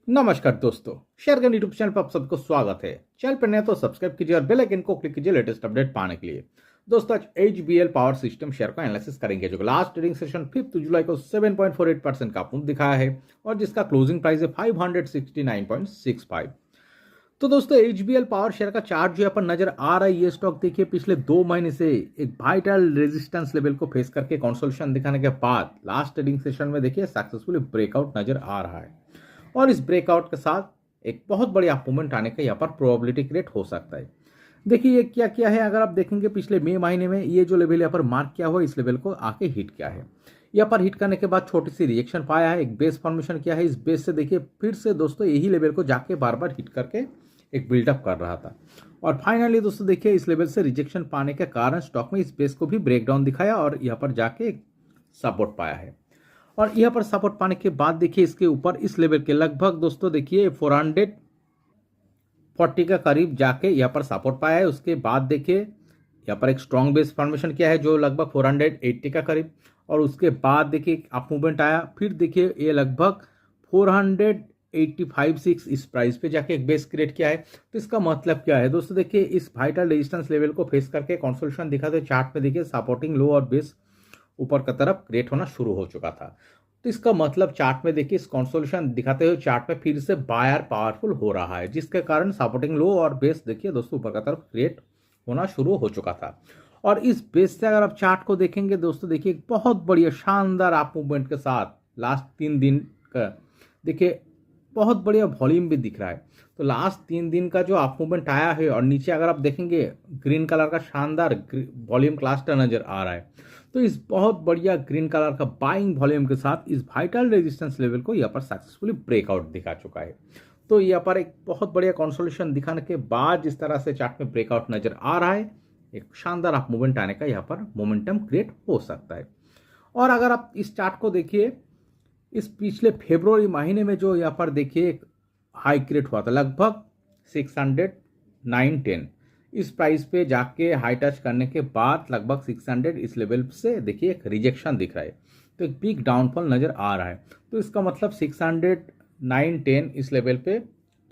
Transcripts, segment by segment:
नमस्कार दोस्तों, शेयरगन YouTube channel पर आप सबको स्वागत है। चैनल पर नए तो सब्सक्राइब कीजिए और बेल आइकन को क्लिक कीजिए लेटेस्ट अपडेट पाने के लिए। दोस्तों, आज एचबीएल पावर सिस्टम शेयर का एनालिसिस करेंगे, जो लास्ट ट्रेडिंग सेशन 5 जुलाई को 7.48% का मूव दिखाया है और जिसका क्लोजिंग प्राइस है 569.65। तो दोस्तों, एचबीएल पावर शेयर का चार्ट जो यहाँ पर नजर आ रहा है, ये स्टॉक देखिए पिछले 2 महीने से एक वाइटल रेजिस्टेंस लेवल को फेस करके कंसोलिडेशन दिखाने के बाद लास्ट ट्रेडिंग सेशन में देखिए सक्सेसफुली ब्रेकआउट नजर आ रहा है और इस ब्रेकआउट के साथ एक बहुत बड़ी मूवमेंट आने का यहाँ पर प्रोबेबिलिटी क्रिएट हो सकता है। देखिए ये क्या क्या है, अगर आप देखेंगे पिछले मई महीने में ये जो लेवल यहाँ पर मार्क किया हुआ, इस लेवल को आके हिट किया है। यहाँ पर हिट करने के बाद छोटी सी रिएक्शन पाया है, एक बेस फॉर्मेशन किया है। इस बेस से देखिए फिर से दोस्तों यही लेवल को जाके बार बार हिट करके एक बिल्डअप कर रहा था और फाइनली दोस्तों देखिए इस लेवल से रिजेक्शन पाने के कारण स्टॉक में इस बेस को भी ब्रेकडाउन दिखाया और यहाँ पर जाके एक सपोर्ट पाया है। और यहाँ पर सपोर्ट पाने के बाद देखिए इसके ऊपर इस लेवल के लगभग दोस्तों देखिए 440 का करीब जाके यहाँ पर सपोर्ट पाया है। उसके बाद देखिए यहाँ पर एक स्ट्रॉन्ग बेस फॉर्मेशन किया है जो लगभग 480 का करीब, और उसके बाद देखिए अप मूवमेंट आया। फिर देखिए ये लगभग 485.6 इस प्राइस पे जाके एक बेस क्रिएट किया है। तो इसका मतलब क्या है दोस्तों, देखिए इस वाइटल रेजिस्टेंस लेवल को फेस करके कंसोलिडेशन दिखा, तो चार्ट में देखिए सपोर्टिंग लो और बेस ऊपर की तरफ क्रिएट होना शुरू हो चुका था। तो इसका मतलब चार्ट में देखिए इस कंसोलिडेशन दिखाते हुए चार्ट में फिर से बायर पावरफुल हो रहा है, जिसके कारण सपोर्टिंग लो और बेस देखिए दोस्तों ऊपर की तरफ क्रिएट होना शुरू हो चुका था। और इस बेस से अगर आप चार्ट को देखेंगे दोस्तों, देखिए एक बहुत बढ़िया शानदार अप मूवमेंट के साथ लास्ट 3 दिन का देखिए बहुत बढ़िया वॉल्यूम भी दिख रहा है। तो लास्ट 3 दिन का जो अप मूवमेंट आया है और नीचे अगर आप देखेंगे ग्रीन कलर का शानदार वॉल्यूम क्लस्टर नजर आ रहा है। तो इस बहुत बढ़िया ग्रीन कलर का बाइंग वॉल्यूम के साथ इस वाइटल रेजिस्टेंस लेवल को यहाँ पर सक्सेसफुली ब्रेकआउट दिखा चुका है। तो यहाँ पर एक बहुत बढ़िया कंसोलिडेशन दिखाने के बाद जिस तरह से चार्ट में ब्रेकआउट नजर आ रहा है, एक शानदार अप मूवमेंट आने का यहाँ पर मोमेंटम क्रिएट हो सकता है। और अगर आप इस चार्ट को देखिए, इस पिछले फरवरी महीने में जो यहाँ पर देखिए एक हाई क्रिएट हुआ था लगभग 609.10, इस प्राइस पे जाके हाई टच करने के बाद लगभग 600 इस लेवल से देखिए एक रिजेक्शन दिख रहा है। तो एक बिग डाउनफॉल नजर आ रहा है। तो इसका मतलब 609.10 इस लेवल पे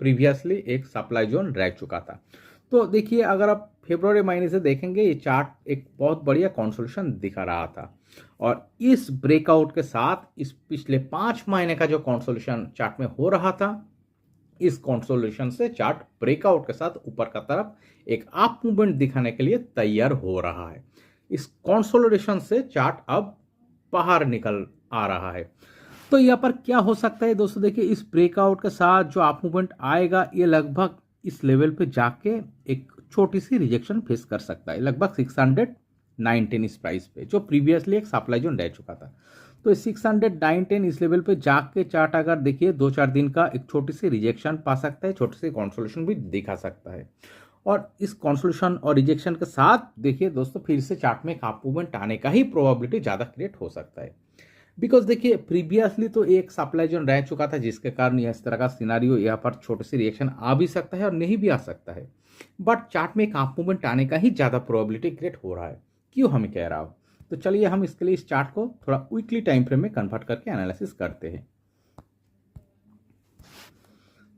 प्रीवियसली एक सप्लाई जोन रह चुका था। तो देखिए अगर आप फरवरी महीने से देखेंगे, ये चार्ट एक बहुत बढ़िया कंसोलिडेशन दिखा रहा था और इस ब्रेकआउट के साथ इस पिछले 5 महीने का जो कंसोलिडेशन चार्ट में हो रहा था, इस कंसोलिडेशन से चार्ट ब्रेकआउट के साथ ऊपर का तरफ एक अप मूवमेंट दिखाने के लिए तैयार हो रहा है। इस कंसोलिडेशन से चार्ट अब बाहर निकल आ रहा है। तो यहाँ पर क्या हो सकता है दोस्तों, देखिए इस ब्रेकआउट के साथ जो अप मूवमेंट आएगा, ये लगभग इस लेवल पे जाके एक छोटी सी रिजेक्शन फेस कर सकता है लगभग 619 इस प्राइस पे, जो प्रीवियसली एक सप्लाई जोन रह चुका था। तो 619 इस लेवल पे जाके चार्ट अगर देखिए 2-4 दिन का एक छोटी सी रिजेक्शन पा सकता है, छोटी सी कंसोलिडेशन भी दिखा सकता है। और इस कंसोलिडेशन और रिजेक्शन के साथ देखिए दोस्तों फिर से चार्ट में एक अप मूवमेंट आने का ही प्रोबेबिलिटी ज़्यादा क्रिएट हो सकता है। बिकॉज देखिए प्रीवियसली तो एक सप्लाई जोन रह चुका था, जिसके कारण इस तरह का सिनारियो यहाँ पर छोटी सी रिएक्शन आ भी सकता है और नहीं भी आ सकता है। बट चार्ट में एक अप मूवमेंट आने का ही ज़्यादा प्रोबेबिलिटी क्रिएट हो रहा है। क्यों हमें कह रहा हूँ, तो चलिए हम इसके लिए इस चार्ट को थोड़ा वीकली टाइम फ्रेम में कन्वर्ट करके एनालिसिस करते हैं।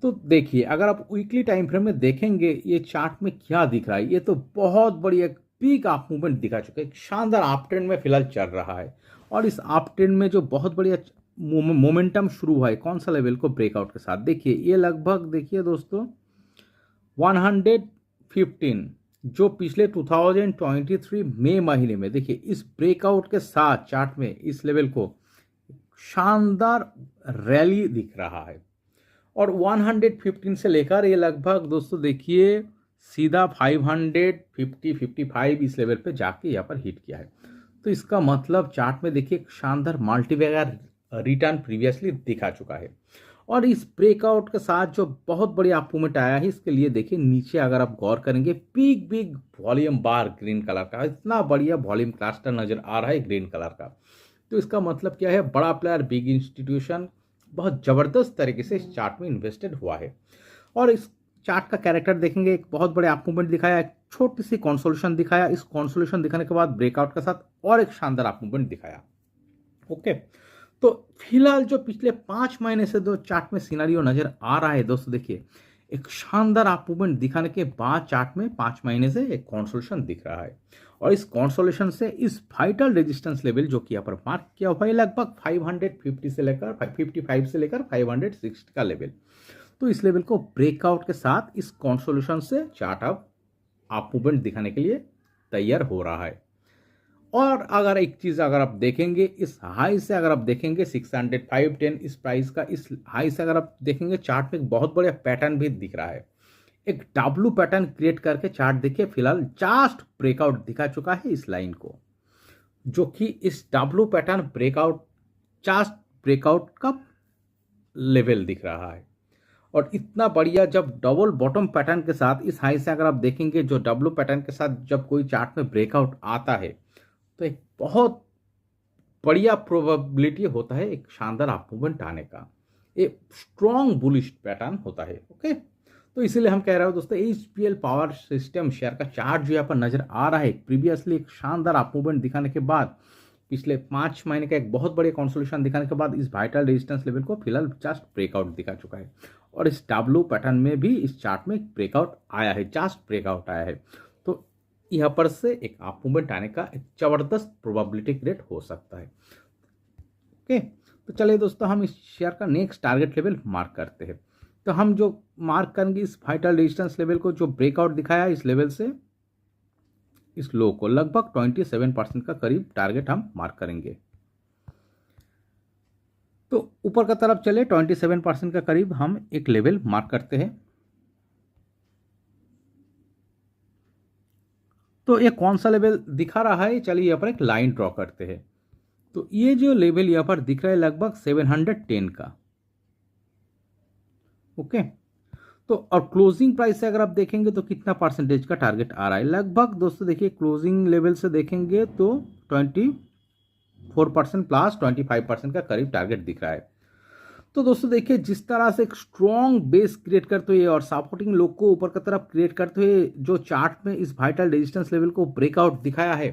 तो देखिए अगर आप वीकली टाइम फ्रेम में देखेंगे, ये चार्ट में क्या दिख रहा है, ये तो बहुत बड़ी एक पीक अप मूवमेंट दिखा चुका है, एक शानदार अप ट्रेंड में फिलहाल चल रहा है। और इस अप ट्रेंड में जो बहुत बढ़िया मोमेंटम शुरू हुआ है कौन सा लेवल को ब्रेकआउट के साथ, देखिए ये लगभग देखिए दोस्तों 115 जो पिछले 2023 मई महीने में देखिए इस ब्रेकआउट के साथ चार्ट में इस लेवल को शानदार रैली दिख रहा है। और 115 से लेकर ये लगभग दोस्तों देखिए सीधा 550-55 इस लेवल पे जाके यहाँ पर हिट किया है। तो इसका मतलब चार्ट में देखिए एक शानदार मल्टीबैगर रिटर्न प्रीवियसली दिखा चुका है। और इस ब्रेकआउट के साथ जो बहुत बड़ी अप मूवमेंट आया है, इसके लिए देखिए नीचे अगर आप गौर करेंगे बिग वॉल्यूम बार ग्रीन कलर का, इतना बढ़िया वॉल्यूम क्लस्टर नजर आ रहा है ग्रीन कलर का। तो इसका मतलब क्या है, बड़ा प्लेयर बिग इंस्टीट्यूशन बहुत जबरदस्त तरीके से इस चार्ट में इन्वेस्टेड हुआ है। और इस चार्ट का कैरेक्टर देखेंगे, एक बहुत बड़े अप मूवमेंट दिखाया, एक छोटी सी कंसोलिडेशन दिखाया, इस कंसोलिडेशन दिखाने के बाद ब्रेकआउट के साथ और एक शानदार अप मूवमेंट दिखाया। ओके, तो फिलहाल जो पिछले 5 महीने से जो चार्ट में सिनारियो नजर आ रहा है दोस्तों, देखिए एक शानदार अप मूवमेंट दिखाने के बाद चार्ट में 5 महीने से एक कंसोलिडेशन दिख रहा है। और इस कंसोलिडेशन से इस वाइटल रेजिस्टेंस लेवल जो कि यहाँ पर मार्क किया हुआ है लगभग 550 से लेकर 55 से लेकर 560 का लेवल। तो इस लेवल को ब्रेकआउट के साथ इस कंसोलिडेशन से चार्ट अप मूवमेंट दिखाने के लिए तैयार हो रहा है। और अगर एक चीज अगर आप देखेंगे इस हाई से, अगर आप देखेंगे 600 510 इस प्राइस का, इस हाई से अगर आप देखेंगे चार्ट में एक बहुत बड़ा पैटर्न भी दिख रहा है। एक डब्लू पैटर्न क्रिएट करके चार्ट देखिए फिलहाल जस्ट ब्रेकआउट दिखा चुका है इस लाइन को, जो कि इस W pattern breakout just breakout का लेवल दिख रहा है। और इतना बढ़िया जब डबल बॉटम पैटर्न के साथ इस हाई से अगर आप देखेंगे, जो डब्लू पैटर्न के साथ जब कोई चार्ट में ब्रेकआउट आता है तो एक बहुत बढ़िया प्रोबेबिलिटी होता है एक शानदार अप मूवमेंट आने का, एक स्ट्रॉन्ग बुलिश पैटर्न होता है। ओके, तो इसीलिए हम कह रहे हो दोस्तों एचपीएल पावर सिस्टम शेयर का चार्ट जो यहाँ पर नजर आ रहा है, प्रीवियसली एक शानदार अप मूवमेंट दिखाने के बाद पिछले 5 महीने का एक बहुत बड़े कंसोलिडेशन दिखाने के बाद इस वाइटल रेजिस्टेंस लेवल को फिलहाल जस्ट ब्रेकआउट दिखा चुका है। और इस डब्लू पैटर्न में भी इस चार्ट में ब्रेकआउट आया है, जस्ट ब्रेकआउट आया है। तो यहाँ पर से एक अप मूवमेंट आने का एक जबरदस्त प्रोबेबिलिटी क्रिएट हो सकता है। ओके, तो चलिए दोस्तों हम इस शेयर का नेक्स्ट टारगेट लेवल मार्क करते हैं। तो हम जो मार्क करेंगे इस वाइटल रेजिस्टेंस लेवल को, जो ब्रेकआउट दिखाया इस लेवल से इस लो को लगभग 27% का करीब टारगेट हम मार्क करेंगे। तो ऊपर का तरफ चले 27% का करीब हम एक लेवल मार्क करते हैं। तो ये कौन सा लेवल दिखा रहा है, चलिए यहाँ पर एक लाइन ड्रॉ करते हैं। तो ये जो लेवल यहाँ पर दिख रहा है लगभग 710 का। ओके, तो और क्लोजिंग प्राइस से अगर आप देखेंगे तो कितना परसेंटेज का टारगेट आ रहा है, लगभग दोस्तों देखिए क्लोजिंग लेवल से देखेंगे तो 24% प्लस 25% का करीब टारगेट दिख रहा है। तो दोस्तों देखिए जिस तरह से एक स्ट्रॉन्ग बेस क्रिएट करते हुए और सपोर्टिंग लो को ऊपर की तरफ क्रिएट करते हुए जो चार्ट में इस वाइटल रेजिस्टेंस लेवल को ब्रेकआउट दिखाया है,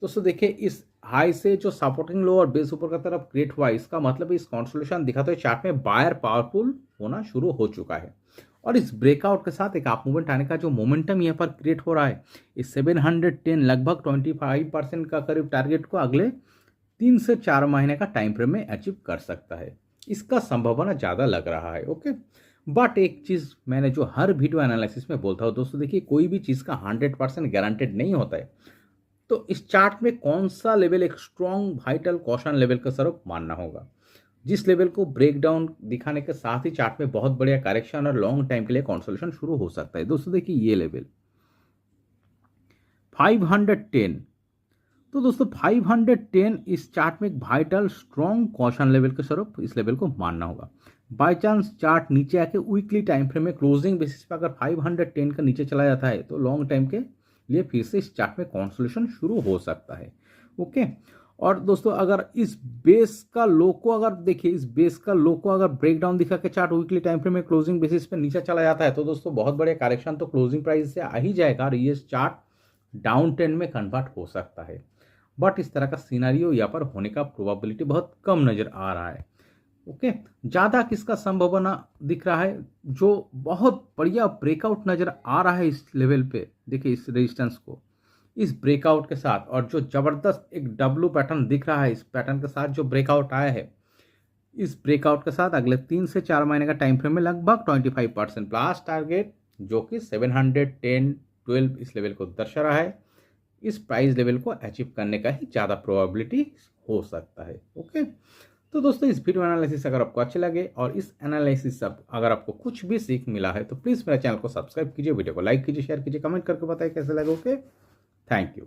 दोस्तों देखिए इस हाई से जो सपोर्टिंग लो और बेस ऊपर की तरफ क्रिएट हुआ, इसका मतलब इस कंसोलिडेशन दिखाते हुए चार्ट में बायर पावरफुल होना शुरू हो चुका है। और इस ब्रेकआउट के साथ एक अप मूवमेंट आने का जो मोमेंटम यहाँ पर क्रिएट हो रहा है, इस 710 लगभग 25% का करीब टारगेट को अगले 3 से 4 महीने का टाइम फ्रेम में अचीव कर सकता है। इसका संभावना ज़्यादा लग रहा है। ओके, बट एक चीज़ मैंने जो हर वीडियो एनालिसिस में बोलता हूँ दोस्तों, देखिए कोई भी चीज़ का 100% गारंटेड नहीं होता है। तो इस चार्ट में कौन सा लेवल एक स्ट्रॉन्ग वाइटल कॉशन लेवल का स्वरूप मानना होगा, जिस लेवल को ब्रेकडाउन दिखाने के साथ ही चार्ट में बहुत बढ़िया करेक्शन और लॉन्ग टाइम के लिए कंसोलिडेशन शुरू हो सकता है। दोस्तों देखिए ये लेवल 510, तो दोस्तों 510 इस चार्ट में एक वाइटल स्ट्रॉन्ग कॉशन लेवल के स्वरूप इस लेवल को मानना होगा। बाय चांस चार्ट नीचे आके वीकली टाइम फ्रेम में क्लोजिंग बेसिस पर अगर 510 का नीचे चला जाता है तो लॉन्ग टाइम के लिए फिर से इस चार्ट में कंसोलिडेशन शुरू हो सकता है। ओके, और दोस्तों अगर इस बेस का लो को अगर देखिए, इस बेस का लो को अगर ब्रेकडाउन दिखा के चार्ट वीकली टाइम फ्रेम में क्लोजिंग बेसिस पे नीचे चला जाता है तो दोस्तों बहुत बड़े करेक्शन तो क्लोजिंग प्राइस से आ ही जाएगा और ये चार्ट डाउन ट्रेंड में कन्वर्ट हो सकता है। बट इस तरह का सिनारियो यहाँ पर होने का प्रोबेबिलिटी बहुत कम नजर आ रहा है। ओके, ज़्यादा किसका संभावना दिख रहा है, जो बहुत बढ़िया ब्रेकआउट नजर आ रहा है इस लेवल पे, देखिए इस रेजिस्टेंस को इस ब्रेकआउट के साथ, और जो जबरदस्त एक डब्लू पैटर्न दिख रहा है इस पैटर्न के साथ जो ब्रेकआउट आया है, इस ब्रेकआउट के साथ अगले 3 से 4 महीने का टाइम फ्रेम में लगभग 25% प्लस टारगेट जो कि 710-12 इस लेवल को दर्शा रहा है, इस प्राइस लेवल को अचीव करने का ही ज़्यादा प्रोबेबिलिटी हो सकता है। ओके, तो दोस्तों इस वीडियो एनालिसिस अगर आपको अच्छे लगे और इस एनालिसिस से अगर आपको कुछ भी सीख मिला है तो प्लीज़ मेरे चैनल को सब्सक्राइब कीजिए, वीडियो को लाइक कीजिए, शेयर कीजिए, कमेंट करके बताइए कैसे लगे। Okay, thank you.